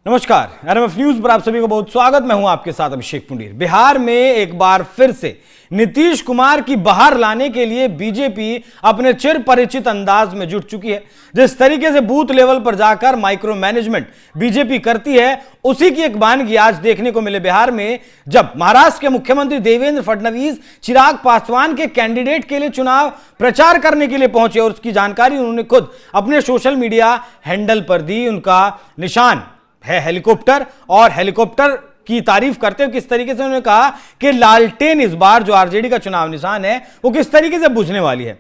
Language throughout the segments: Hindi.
नमस्कार, एनएमएफ न्यूज पर आप सभी को बहुत स्वागत। मैं हूं आपके साथ अभिषेक पुंडीर। बिहार में एक बार फिर से नीतीश कुमार की बहार लाने के लिए बीजेपी अपने चिर परिचित अंदाज में जुट चुकी है। जिस तरीके से बूथ लेवल पर जाकर माइक्रो मैनेजमेंट बीजेपी करती है, उसी की एक वानगी आज देखने को मिले बिहार में, जब महाराष्ट्र के मुख्यमंत्री देवेंद्र फडणवीस चिराग पासवान के कैंडिडेट के लिए चुनाव प्रचार करने के लिए पहुंचे और उसकी जानकारी उन्होंने खुद अपने सोशल मीडिया हैंडल पर दी। उनका निशान है हेलीकॉप्टर, और हेलीकॉप्टर की तारीफ करते हुए किस तरीके से उन्होंने कहा कि लालटेन इस बार जो आरजेडी का चुनाव निशान है वो किस तरीके से बुझने वाली है।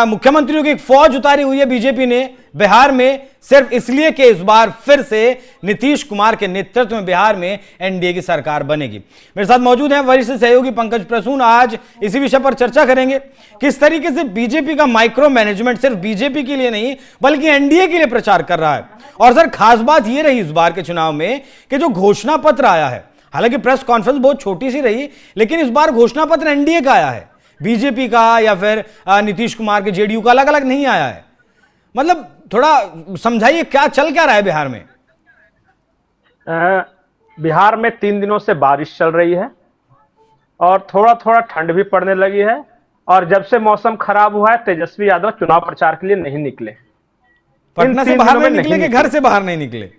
मुख्यमंत्रियों की एक फौज उतारी हुई है बीजेपी ने बिहार में, सिर्फ इसलिए कि इस बार फिर से नीतीश कुमार के नेतृत्व में बिहार में एनडीए की सरकार बनेगी। मेरे साथ मौजूद हैं वरिष्ठ सहयोगी पंकज प्रसून। आज इसी विषय पर चर्चा करेंगे, किस तरीके से बीजेपी का माइक्रो मैनेजमेंट सिर्फ बीजेपी के लिए नहीं बल्कि एनडीए के लिए प्रचार कर रहा है। और सर, खास बात यह रही इस बार के चुनाव में कि जो घोषणा पत्र आया है, हालांकि प्रेस कॉन्फ्रेंस बहुत छोटी सी रही, लेकिन इस बार घोषणा पत्र एनडीए का आया है, बीजेपी का या फिर नीतीश कुमार के जेडीयू का अलग अलग नहीं आया है। मतलब थोड़ा समझाइए क्या चल क्या रहा है बिहार में। बिहार में 3 दिनों से बारिश चल रही है और थोड़ा थोड़ा ठंड भी पड़ने लगी है। और जब से मौसम खराब हुआ है, तेजस्वी यादव चुनाव प्रचार के लिए नहीं निकले। पटना से बाहर नहीं निकले कि घर से बाहर नहीं निकले?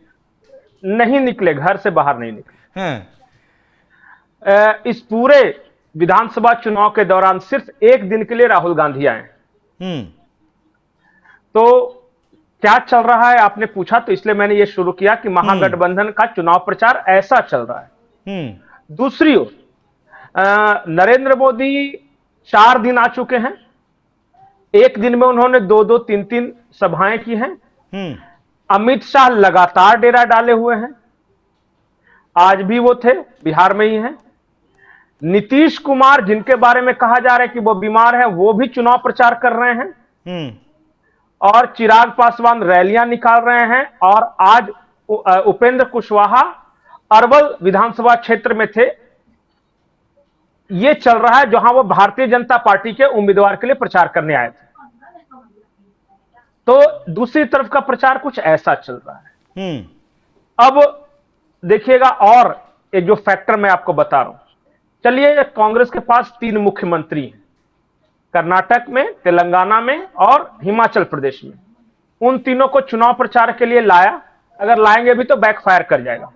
नहीं निकले, घर से बाहर नहीं निकले हैं। इस पूरे विधानसभा चुनाव के दौरान सिर्फ एक दिन के लिए राहुल गांधी आए। तो क्या चल रहा है आपने पूछा, तो इसलिए मैंने ये शुरू किया कि महागठबंधन का चुनाव प्रचार ऐसा चल रहा है। दूसरी ओर नरेंद्र मोदी 4 दिन आ चुके हैं। एक दिन में उन्होंने 2-2, 3-3 सभाएं की हैं। अमित शाह लगातार डेरा डाले हुए हैं। आज भी वो थे, बिहार में ही हैं। नीतीश कुमार, जिनके बारे में कहा जा रहा है कि वो बीमार है, वो भी चुनाव प्रचार कर रहे हैं। और चिराग पासवान रैलियां निकाल रहे हैं। और आज उपेंद्र कुशवाहा अरवल विधानसभा क्षेत्र में थे। ये चल रहा है जहां वो भारतीय जनता पार्टी के उम्मीदवार के लिए प्रचार करने आए थे। तो दूसरी तरफ का प्रचार कुछ ऐसा चल रहा है। अब देखिएगा, और एक जो फैक्टर मैं आपको बता रहा हूं, चलिए, कांग्रेस के पास 3 मुख्यमंत्री हैं, कर्नाटक में, तेलंगाना में और हिमाचल प्रदेश में। उन तीनों को चुनाव प्रचार के लिए लाया, अगर लाएंगे भी तो बैकफायर कर जाएगा।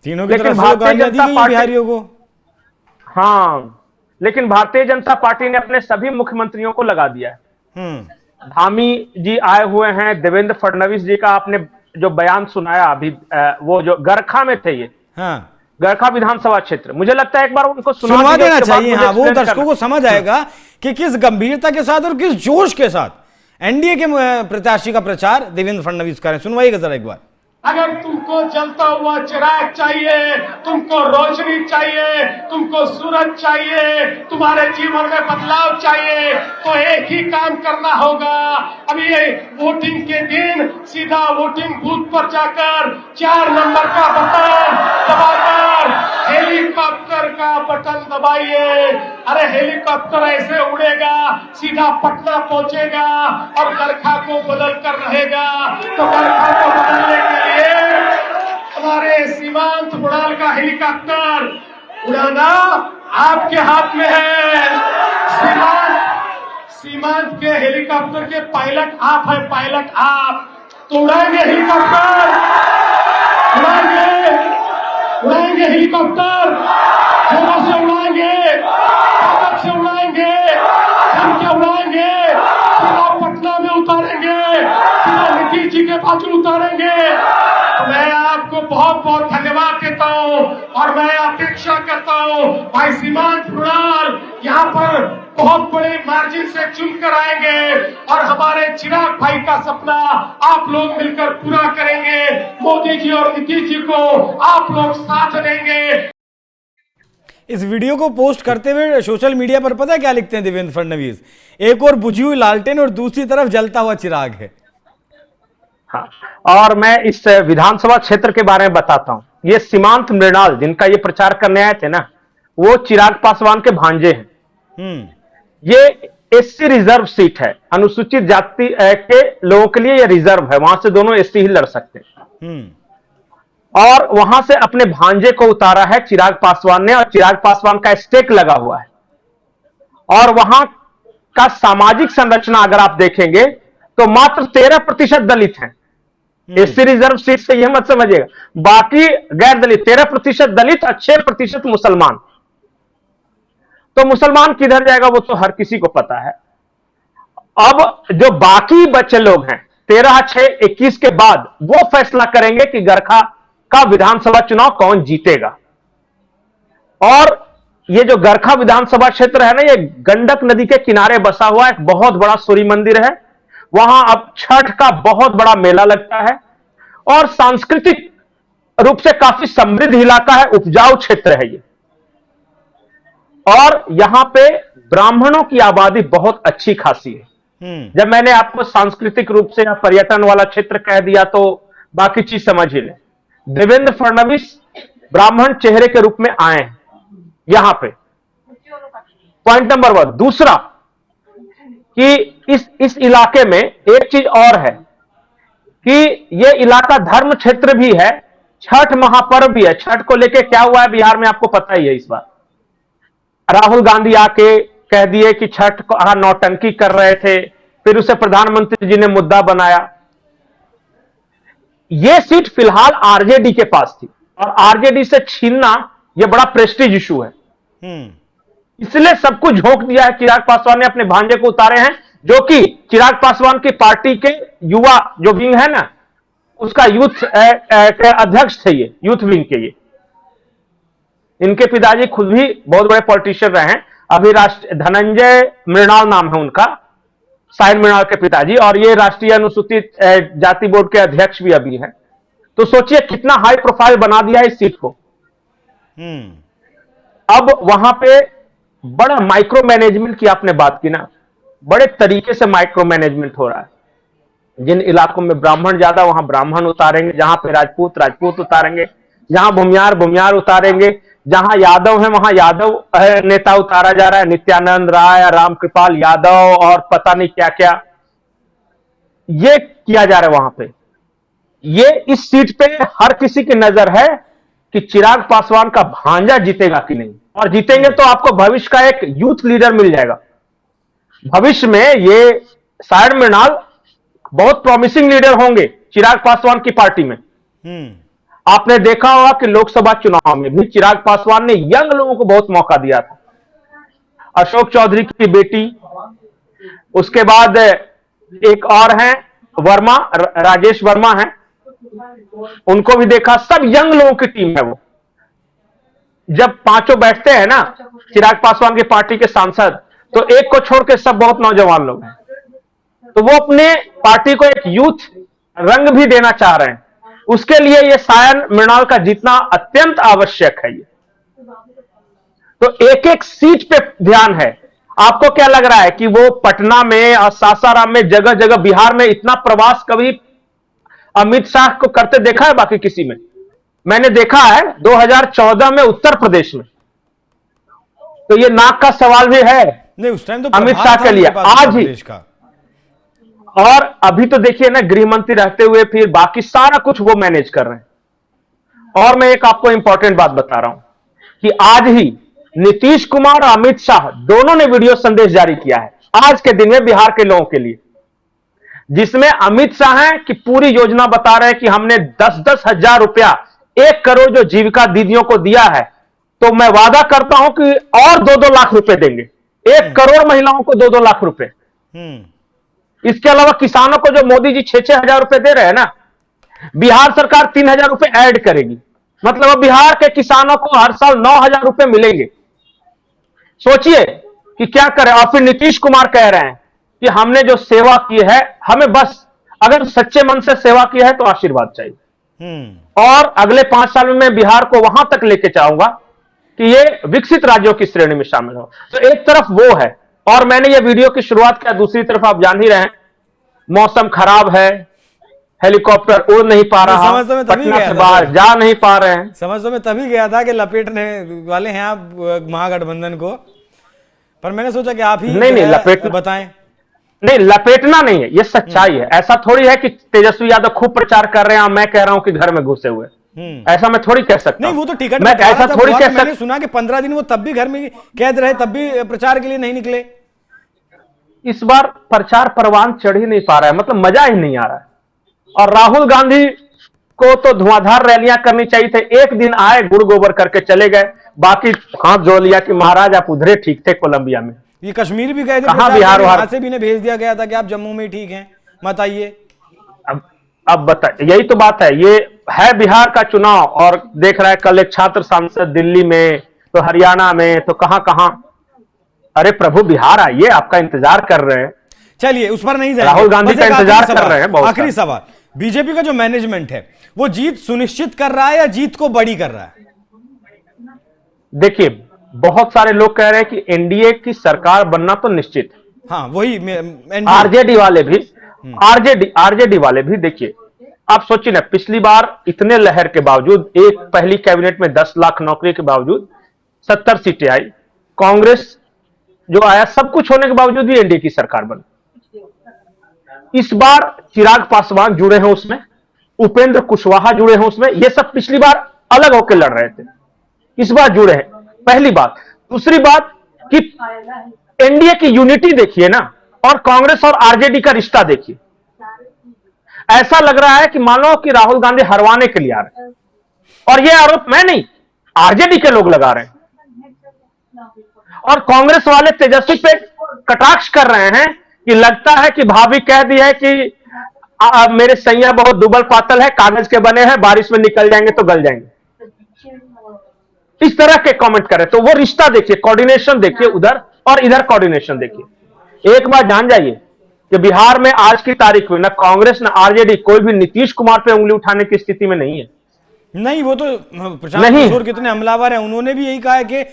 तीनों की तरफ से गालियां दी गई बिहारियों को। हाँ, लेकिन भारतीय जनता पार्टी ने अपने सभी मुख्यमंत्रियों को लगा दिया है। धामी जी आए हुए हैं। देवेंद्र फडणवीस जी का आपने जो बयान सुनाया अभी, वो जो गरखा में थे, ये गरखा विधानसभा क्षेत्र, मुझे लगता है एक बार उनको सुनवा देना चाहिए। हाँ, वो दर्शकों को समझ आएगा कि किस गंभीरता के साथ और किस जोश के साथ एनडीए के प्रत्याशी का प्रचार देवेंद्र फडणवीस करें। सुनवाइएगा जरा एक बार। अगर तुमको जलता हुआ चिराग चाहिए, तुमको रोशनी चाहिए, तुमको सूरज चाहिए, तुम्हारे जीवन में बदलाव चाहिए, तो एक ही काम करना होगा। अभी ये वोटिंग के दिन सीधा वोटिंग बूथ पर जाकर 4 नंबर का बटन दबाकर हेलीकॉप्टर का बटन दबाइए। अरे हेलीकॉप्टर ऐसे उड़ेगा, सीधा पटना पहुंचेगा और गरखा को बदल कर रहेगा। तो गरखा को बदलने के हमारे सीमांत बुड़ाल का हेलीकॉप्टर उड़ाना आपके हाथ में है। सीमांत के हेलीकॉप्टर के पायलट आप है, पायलट आप। तो उड़ाएंगे हेलीकॉप्टर, उड़ाएंगे हेलीकॉप्टर, जोरों से उड़ाएंगे, ताकत से उड़ाएंगे, हम क्या उड़ाएंगे, सीधा पटना में उतारेंगे, सीधा नीतीश जी के बाजू उतारेंगे। मैं आपको बहुत बहुत धन्यवाद देता हूं और मैं अपेक्षा करता हूं भाई सीमांत बुड़ाल यहाँ पर बहुत बड़े मार्जिन से चुनकर आएंगे और हमारे चिराग भाई का सपना आप लोग मिलकर पूरा करेंगे। मोदी जी और नीतीश जी को आप लोग साथ देंगे। इस वीडियो को पोस्ट करते हुए सोशल मीडिया पर पता है क्या लिखते हैं देवेंद्र फडणवीस? एक और बुझी हुई लालटेन और दूसरी तरफ जलता हुआ चिराग है। हाँ, और मैं इस विधानसभा क्षेत्र के बारे में बताता हूं। ये सीमांत मृणाल, जिनका ये प्रचार करने आए थे ना, वो चिराग पासवान के भांजे हैं। ये एससी रिजर्व सीट है, अनुसूचित जाति के लोगों के लिए ये रिजर्व है, वहां से दोनों एससी ही लड़ सकते हैं। और वहां से अपने भांजे को उतारा है चिराग पासवान ने, और चिराग पासवान का स्टेक लगा हुआ है। और वहां का सामाजिक संरचना अगर आप देखेंगे तो मात्र 13% दलित हैं। एससी रिजर्व सीट से यह मत समझिएगा, बाकी गैर दलित 13% दलित और 6% मुसलमान। तो मुसलमान किधर जाएगा वो तो हर किसी को पता है। अब जो बाकी बचे लोग हैं 13/6/21 के बाद वो फैसला करेंगे कि गरखा का विधानसभा चुनाव कौन जीतेगा। और ये जो गरखा विधानसभा क्षेत्र है ना, ये गंडक नदी के किनारे बसा हुआ एक बहुत बड़ा सूर्य मंदिर है। वहां अब छठ का बहुत बड़ा मेला लगता है और सांस्कृतिक रूप से काफी समृद्ध इलाका है, उपजाऊ क्षेत्र है ये। और यहां पे ब्राह्मणों की आबादी बहुत अच्छी खासी है। जब मैंने आपको सांस्कृतिक रूप से या पर्यटन वाला क्षेत्र कह दिया तो बाकी चीज समझ ही ले। देवेंद्र फडणवीस ब्राह्मण चेहरे के रूप में आए हैं यहां पे, पॉइंट नंबर 1। दूसरा कि इस इलाके में एक चीज और है कि यह इलाका धर्म क्षेत्र भी है, छठ महापर्व भी है। छठ को लेके क्या हुआ है बिहार में आपको पता ही है। इस बार राहुल गांधी आके कह दिए कि छठ को नौटंकी कर रहे थे, फिर उसे प्रधानमंत्री जी ने मुद्दा बनाया। यह सीट फिलहाल आरजेडी के पास थी और आरजेडी से छीनना यह बड़ा प्रेस्टीज इशू है, इसलिए सब कुछ झोंक दिया है। चिराग पासवान ने अपने भांजे को उतारे हैं, जो कि चिराग पासवान की पार्टी के युवा जो विंग है ना, उसका यूथ के अध्यक्ष थे ये, यूथ विंग के ये। इनके पिताजी खुद भी बहुत बड़े पॉलिटिशियन रहे हैं। अभी धनंजय मृणाल नाम है उनका, साहिल मृणाल के पिताजी, और ये राष्ट्रीय अनुसूचित जाति बोर्ड के अध्यक्ष भी अभी हैं। तो सोचिए कितना हाई प्रोफाइल बना दिया है इस सीट को। अब वहां पे बड़ा माइक्रो मैनेजमेंट की आपने बात की ना, बड़े तरीके से माइक्रो मैनेजमेंट हो रहा है। जिन इलाकों में ब्राह्मण ज्यादा वहां ब्राह्मण उतारेंगे, जहां पे राजपूत राजपूत उतारेंगे, जहां भूमियार भूमियार उतारेंगे, जहां यादव है वहां यादव नेता उतारा जा रहा है, नित्यानंद राय, राम कृपाल यादव और पता नहीं क्या क्या ये किया जा रहा है वहां पे। ये इस सीट पे हर किसी की नजर है कि चिराग पासवान का भांजा जीतेगा कि नहीं, और जीतेंगे तो आपको भविष्य का एक यूथ लीडर मिल जाएगा। भविष्य में ये साहिल मृणाल बहुत प्रॉमिसिंग लीडर होंगे चिराग पासवान की पार्टी में। आपने देखा होगा कि लोकसभा चुनाव में भी चिराग पासवान ने यंग लोगों को बहुत मौका दिया था। अशोक चौधरी की बेटी, उसके बाद एक और हैं वर्मा, राजेश वर्मा हैं, उनको भी देखा। सब यंग लोगों की टीम है वो। जब पांचों बैठते हैं ना चिराग पासवान की पार्टी के सांसद, तो एक को छोड़ के सब बहुत नौजवान लोग हैं। तो वो अपने पार्टी को एक यूथ रंग भी देना चाह रहे हैं। उसके लिए ये साहिल मृणाल का जीतना अत्यंत आवश्यक है। ये तो एक एक सीट पे ध्यान है। आपको क्या लग रहा है कि वो पटना में और सासाराम में जगह जगह बिहार में इतना प्रवास कभी अमित शाह को करते देखा है बाकी किसी में? मैंने देखा है 2014 में उत्तर प्रदेश में। तो ये नाक का सवाल भी है नहीं, उस टाइम तो अमित शाह के लिए। आज ही का। और अभी तो देखिए ना, गृह मंत्री रहते हुए फिर बाकी सारा कुछ वो मैनेज कर रहे हैं। और मैं एक आपको इंपॉर्टेंट बात बता रहा हूं कि आज ही नीतीश कुमार और अमित शाह दोनों ने वीडियो संदेश जारी किया है आज के दिन में बिहार के लोगों के लिए, जिसमें अमित शाह हैं कि पूरी योजना बता रहे हैं कि हमने 10-10 हजार रुपया 1 करोड़ जो जीविका दीदियों को दिया है, तो मैं वादा करता हूं कि और 2-2 लाख रुपए देंगे। 1 करोड़ महिलाओं को 2-2 लाख रुपए। इसके अलावा किसानों को जो मोदी जी 6-6 हजार रुपए दे रहे हैं ना, बिहार सरकार 3 हजार रुपए ऐड करेगी। मतलब बिहार के किसानों को हर साल 9 हजार रुपए मिलेंगे। सोचिए कि क्या करें। और फिर नीतीश कुमार कह रहे हैं कि हमने जो सेवा की है, हमें बस अगर सच्चे मन से सेवा की है तो आशीर्वाद चाहिए। और अगले 5 साल में मैं बिहार को वहां तक लेके जाऊंगा कि ये विकसित राज्यों की श्रेणी में शामिल हो। तो एक तरफ वो है, और मैंने ये वीडियो की शुरुआत किया, दूसरी तरफ आप जान ही रहे हैं मौसम खराब है, हेलीकॉप्टर उड़ नहीं पा रहा, पटना से बाहर जा नहीं पा रहे हैं। समझ में तभी गया था कि लपेटने वाले हैं आप महागठबंधन को, पर मैंने सोचा कि आप ही नहीं लपेट बताएं। नहीं, लपेटना नहीं है, ये सच्चाई है। ऐसा थोड़ी है कि तेजस्वी यादव खूब प्रचार कर रहे हैं और मैं कह रहा हूं कि घर में घुसे हुए। ऐसा मैं थोड़ी कह सकता नहीं, वो तो टिकट मैं बता रहा ऐसा था, थोड़ी बहुत कह मैंने सकता। सुना कि 15 दिन वो तब भी घर में कैद रहे, तब भी प्रचार के लिए नहीं निकले। इस बार प्रचार परवान चढ़ ही नहीं पा रहा है, मतलब मजा ही नहीं आ रहा है। और राहुल गांधी को तो धुआंधार रैलियां करनी चाहिए थे, एक दिन आए गुड़ गोबर करके चले गए, बाकी हाथ जोड़ लिया कि महाराज आप उधरे ठीक थे कोलंबिया में। ये कश्मीर भी गए थे कहां प्रचार बिहार करने, वहां वहां से भी इन्हें भेज दिया गया था कि आप जम्मू में ही ठीक हैं, मत आइए। अब बताइए, यही तो बात है। ये है बिहार का चुनाव और देख रहा है कल एक छात्र सांसद दिल्ली में, तो हरियाणा में, तो कहां कहां। अरे प्रभु बिहार आइए, आपका इंतजार कर रहे हैं। चलिए उस पर नहीं जाएंगे, राहुल गांधी बस का एक इंतजार आखिरी कर रहे हैं बहुत आखिरी सवाल, बीजेपी का जो मैनेजमेंट है वो जीत सुनिश्चित कर रहा है या जीत को बड़ी कर रहा है? देखिए, बहुत सारे लोग कह रहे हैं कि एनडीए की सरकार बनना तो निश्चित है। हाँ वही आरजेडी वाले भी, आरजेडी वाले भी। देखिए आप सोचिए ना, पिछली बार इतने लहर के बावजूद, एक पहली कैबिनेट में 10 लाख नौकरी के बावजूद 70 सीटें आई, कांग्रेस जो आया, सब कुछ होने के बावजूद भी एनडीए की सरकार बनी। इस बार चिराग पासवान जुड़े हैं उसमें, उपेंद्र कुशवाहा जुड़े हैं उसमें, ये सब पिछली बार अलग होकर लड़ रहे थे, इस बार जुड़े हैं, पहली बात। दूसरी बात कि एनडीए की यूनिटी देखिए ना, और कांग्रेस और आरजेडी का रिश्ता देखिए। ऐसा लग रहा है कि मानो कि राहुल गांधी हरवाने के लिए आ रहे हैं, और यह आरोप मैं नहीं, आरजेडी के लोग लगा रहे हैं। और कांग्रेस वाले तेजस्वी पे कटाक्ष कर रहे हैं कि लगता है कि भाभी कह दी है कि मेरे सैया बहुत दुबल पातल है, कागज के बने हैं, बारिश में निकल जाएंगे तो गल जाएंगे, इस तरह के कमेंट कर रहे। तो वो रिश्ता देखिए, कोऑर्डिनेशन देखिए, उधर और इधर कोऑर्डिनेशन देखिए। एक बात जान जाइए कि बिहार में आज की तारीख में ना कांग्रेस ना आरजेडी कोई भी नीतीश कुमार पे उंगली उठाने की स्थिति में नहीं है। नहीं, वो तो प्रशांत किशोर कितने हमलावर हैं, उन्होंने भी यही कहा है कि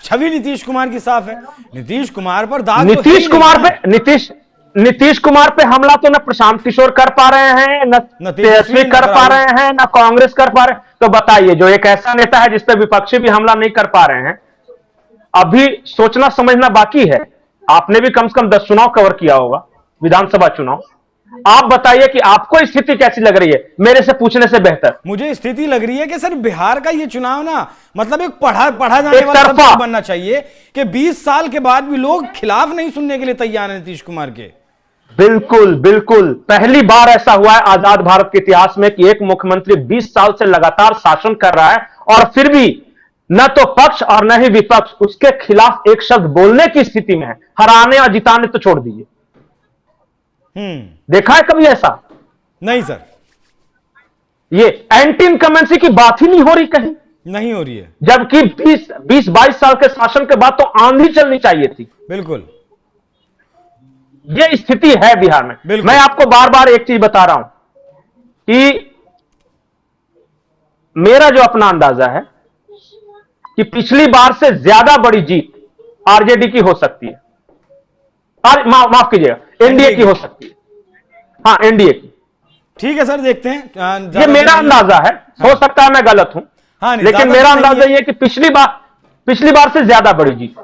छवि नीतीश कुमार की साफ है, नीतीश कुमार पर दाग नीतीश कुमार पे हमला तो न प्रशांत किशोर कर पा रहे हैं, न तेजस्वी कर पा रहे हैं, न कांग्रेस कर पा रहे हैं। तो बताइए, जो एक ऐसा नेता है जिसपे विपक्षी भी हमला नहीं कर पा रहे हैं, अभी सोचना समझना बाकी है। आपने भी कम से कम 10 चुनाव कवर किया होगा, विधानसभा चुनाव। आप बताइए कि आपको स्थिति कैसी लग रही है, मेरे से पूछने से बेहतर। मुझे स्थिति लग रही है कि सर बिहार का ये चुनाव ना, मतलब एक पढ़ा जाने वाला सबक बनना चाहिए कि 20 साल के बाद भी लोग खिलाफ नहीं सुनने के लिए तैयार हैं नीतीश कुमार के। बिल्कुल बिल्कुल, पहली बार ऐसा हुआ है आजाद भारत के इतिहास में कि एक मुख्यमंत्री 20 साल से लगातार शासन कर रहा है और फिर भी न तो पक्ष और न ही विपक्ष उसके खिलाफ एक शब्द बोलने की स्थिति में है। हराने और जिताने तो छोड़ दीजिए, देखा है कभी ऐसा? नहीं सर, ये एंटी इनकमेंसी की बात ही नहीं हो रही, कहीं नहीं हो रही है, जबकि 20-22 साल के शासन के बाद तो आंधी चलनी चाहिए थी। बिल्कुल ये स्थिति है बिहार में। मैं आपको बार बार एक चीज बता रहा हूं कि मेरा जो अपना अंदाजा है कि पिछली बार से ज्यादा बड़ी जीत आरजेडी की हो सकती है, माफ कीजिएगा, एनडीए की हो सकती है। हाँ, एनडीए की। ठीक है सर, देखते हैं, ये मेरा अंदाजा है, हो सकता है मैं गलत हूं, लेकिन मेरा अंदाजा ये है कि पिछली बार से ज्यादा बड़ी जीत।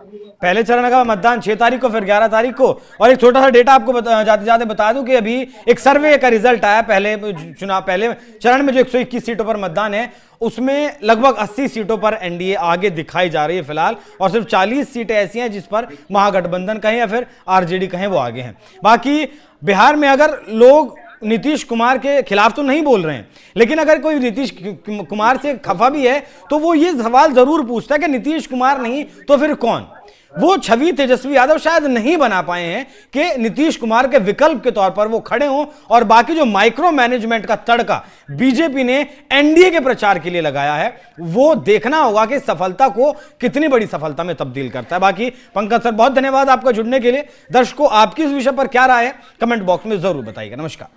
पहले चरण का मतदान 6 तारीख को, फिर 11 तारीख को। और एक छोटा सा डेटा आपको जाते जाते बता दूं कि अभी एक सर्वे का रिजल्ट आया, पहले चरण में जो 121 सीटों पर मतदान है उसमें लगभग 80 सीटों पर एनडीए आगे दिखाई जा रही है फिलहाल, और सिर्फ 40 सीटें ऐसी हैं जिस पर महागठबंधन कहें या फिर आरजेडी कहें वो आगे हैं। बाकी बिहार में अगर लोग नीतीश कुमार के खिलाफ तो नहीं बोल रहे हैं, लेकिन अगर कोई नीतीश कुमार से खफा भी है तो वो ये सवाल जरूर पूछता है कि नीतीश कुमार नहीं तो फिर कौन। वो छवि तेजस्वी यादव शायद नहीं बना पाए हैं कि नीतीश कुमार के विकल्प के तौर पर वो खड़े हों, और बाकी जो माइक्रो मैनेजमेंट का तड़का बीजेपी ने एनडीए के प्रचार के लिए लगाया है, वो देखना होगा कि सफलता को कितनी बड़ी सफलता में तब्दील करता है। बाकी पंकज सर, बहुत धन्यवाद आपका जुड़ने के लिए। दर्शकों, आपकी इस विषय पर क्या राय है कमेंट बॉक्स में जरूर बताइएगा। नमस्कार।